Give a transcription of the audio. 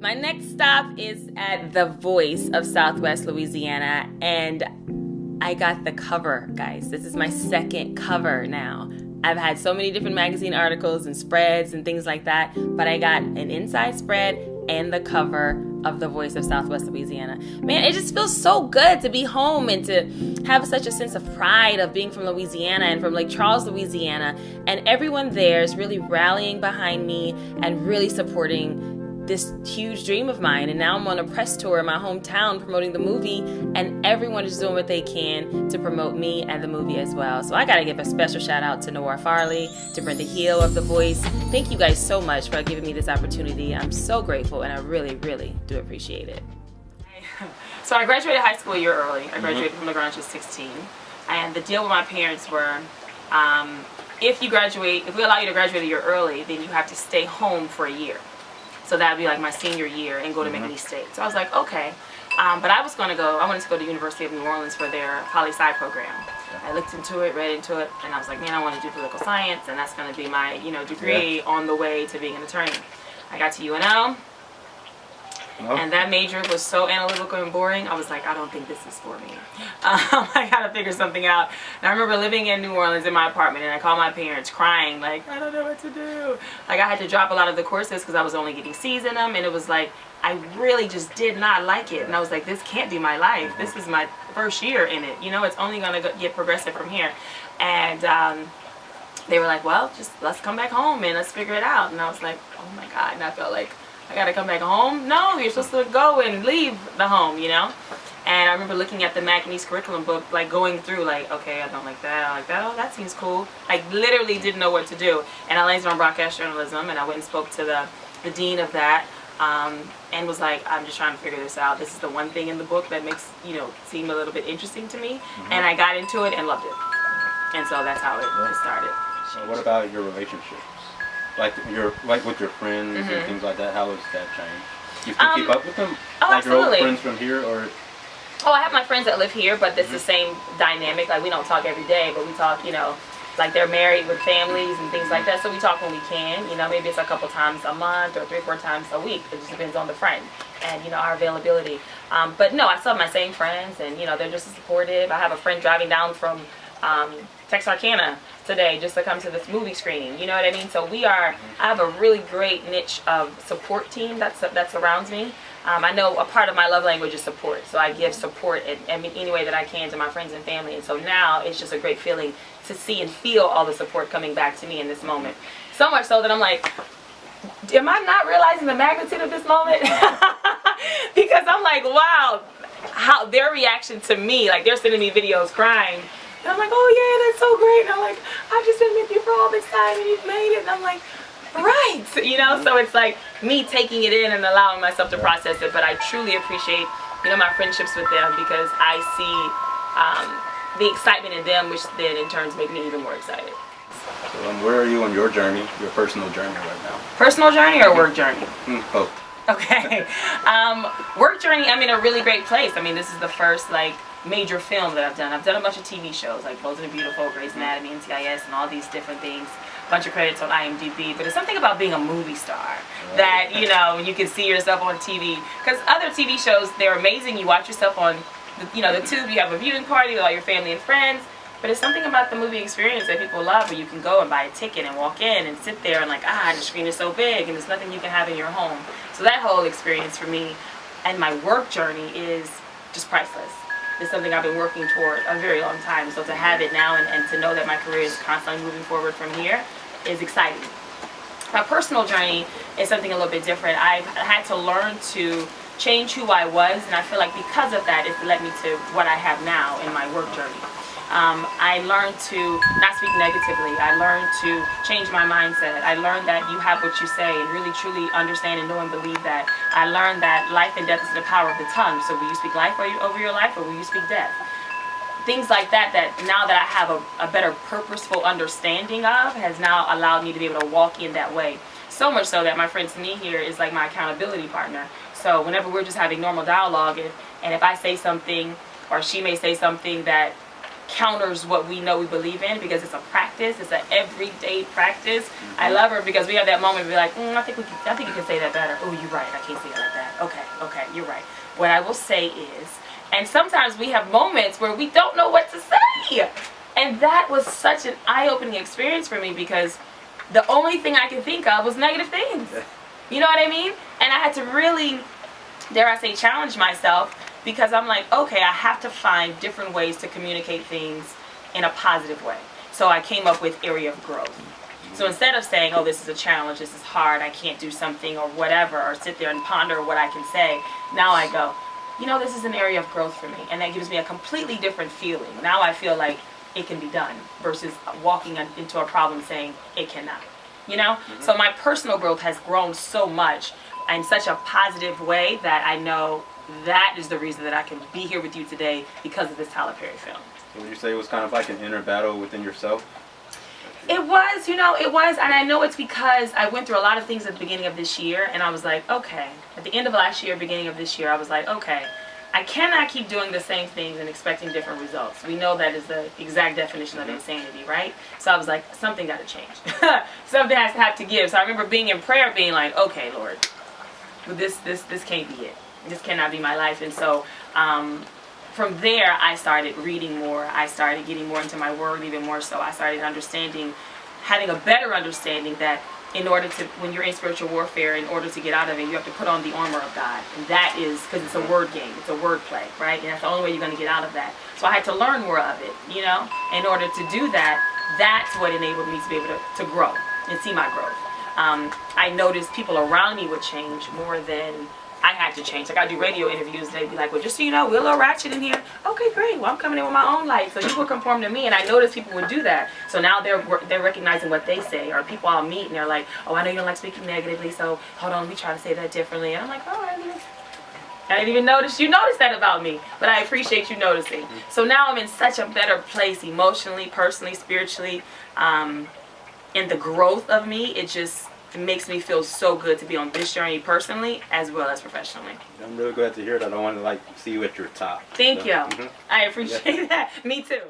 My next stop is at the Voice of Southwest Louisiana, and I got the cover, guys. This is my second cover now. I've had so many different magazine articles and spreads and things like that, but I got an inside spread and the cover of the Voice of Southwest Louisiana. Man, it just feels so good to be home and to have such a sense of pride of being from Louisiana and from Lake Charles, Louisiana. And everyone there is really rallying behind me and really supporting this huge dream of mine. And now I'm on a press tour in my hometown promoting the movie, and everyone is doing what they can to promote me and the movie as well. So I gotta give a special shout out to Noir Farley, to Brenda Hill of The Voice. Thank you guys so much for giving me this opportunity. I'm so grateful, and I really, really do appreciate it. So I graduated high school a year early. I graduated from LaGrange at 16. And the deal with my parents were, if we allow you to graduate a year early, then you have to stay home for a year. So that would be like my senior year and go to McNeese State. So I was like, okay. But I wanted to go to University of New Orleans for their poli-sci program. I looked into it, read into it, and I was like, man, I want to do political science, and that's going to be my, degree on the way to being an attorney. I got to UNL, and that major was so analytical and boring. I was like, I don't think this is for me. I got to figure something out. And I remember living in New Orleans in my apartment, and I called my parents crying, like, I don't know what to do. Like, I had to drop a lot of the courses because I was only getting C's in them, and it was like, I really just did not like it. And I was like, this can't be my life. This is my first year in it. It's only going to get progressive from here. And they were like, well, just let's come back home and let's figure it out. And I was like, oh my God. And I felt like, I gotta come back home? No, you're supposed to go and leave the home, And I remember looking at the McNeese curriculum book, like going through, like, okay, I don't like that, I like that, oh, that seems cool. I literally didn't know what to do. And I landed on broadcast journalism, and I went and spoke to the dean of that, and was like, I'm just trying to figure this out. This is the one thing in the book that makes, seem a little bit interesting to me. And I got into it and loved it. And so that's how it started. So what about your relationships? Like with your friends and things like that, how has that changed? You still keep up with them? Oh, like absolutely. Your old friends from here, or? Oh, I have my friends that live here, but it's the same dynamic. Like, we don't talk every day, but we talk, like they're married with families and things like that. So we talk when we can. Maybe it's a couple times a month or 3 or 4 times a week. It just depends on the friend and our availability. But no, I still have my same friends, and they're just as supportive. I have a friend driving down from Texarkana today just to come to this movie screening. You know what I mean? So I have a really great niche of support team that surrounds me. I know a part of my love language is support, so I give support in any way that I can to my friends and family. And so now it's just a great feeling to see and feel all the support coming back to me in this moment. So much so that I'm like, am I not realizing the magnitude of this moment? Because I'm like, wow, how their reaction to me, like they're sending me videos crying. And I'm like, oh yeah, that's so great. And I'm like, I've just been with you for all this time and you've made it. And I'm like, right. So it's like me taking it in and allowing myself to process it. But I truly appreciate, my friendships with them, because I see the excitement in them, which then in turn make me even more excited. So where are you on your journey, your personal journey right now? Personal journey or work journey? Both. Okay. Work journey, I'm in a really great place. I mean, this is the first major film that I've done. I've done a bunch of TV shows like Bold and Beautiful, Grey's Anatomy, NCIS, and all these different things. A bunch of credits on IMDb. But it's something about being a movie star that, you can see yourself on TV. Because other TV shows, they're amazing. You watch yourself on, the tube. You have a viewing party with all your family and friends. But it's something about the movie experience that people love, where you can go and buy a ticket and walk in and sit there and the screen is so big and there's nothing you can have in your home. So that whole experience for me and my work journey is just priceless. It's something I've been working toward a very long time. So to have it now and to know that my career is constantly moving forward from here is exciting. My personal journey is something a little bit different. I've had to learn to change who I was, and I feel like because of that, it's led me to what I have now in my work journey. I learned to not speak negatively. I learned to change my mindset. I learned that you have what you say, and really truly understand and know and believe that. I learned that life and death is in the power of the tongue. So will you speak life over your life, or will you speak death? Things like that now that I have a better purposeful understanding of, has now allowed me to be able to walk in that way. So much so that my friend Tani here is like my accountability partner. So whenever we're just having normal dialogue, and if I say something, or she may say something that counters what we know we believe in, because it's a practice. It's an everyday practice. I love her because we have that moment to be like, I think you can say that better. Oh, you're right. I can't say it like that. Okay, you're right. What I will say is, and sometimes we have moments where we don't know what to say. And that was such an eye-opening experience for me, because the only thing I could think of was negative things. You know what I mean? And I had to really, dare I say, challenge myself, because I'm like, okay, I have to find different ways to communicate things in a positive way. So I came up with area of growth. So instead of saying, oh, this is a challenge, this is hard, I can't do something or whatever, or sit there and ponder what I can say, now I go, this is an area of growth for me. And that gives me a completely different feeling. Now I feel like it can be done, versus walking into a problem saying it cannot. So my personal growth has grown so much in such a positive way that I know that is the reason that I can be here with you today, because of this Tyler Perry film. So would you say it was kind of like an inner battle within yourself? It was, it was, and I know it's because I went through a lot of things at the beginning of this year, and I was like, okay, at the end of last year, beginning of this year, I was like, okay, I cannot keep doing the same things and expecting different results. We know that is the exact definition of insanity, right? So I was like, something got to change. Something has to have to give. So I remember being in prayer, being like, okay, Lord, this can't be it. This cannot be my life. And so from there, I started reading more. I started getting more into my word even more so. I started having a better understanding that in order to, when you're in spiritual warfare, in order to get out of it, you have to put on the armor of God. And that is, because it's a word game, it's a word play, right? And that's the only way you're going to get out of that. So I had to learn more of it, in order to do that. That's what enabled me to be able to grow and see my growth. I noticed people around me would change more than I had to change. Like I do radio interviews, they'd be like, well, just so you know, we're a little ratchet in here. Okay, great. Well, I'm coming in with my own light, so you will conform to me. And I noticed people would do that. So now they're recognizing what they say. Or people I'll meet and they're like, oh, I know you don't like speaking negatively, so hold on, let me try to say that differently. And I'm like, oh, I didn't even notice you noticed that about me, but I appreciate you noticing. So now I'm in such a better place emotionally, personally, spiritually, in the growth of me. It makes me feel so good to be on this journey personally as well as professionally. I'm really glad to hear that. I want to see you at your top. Thank you. I appreciate that. Me too.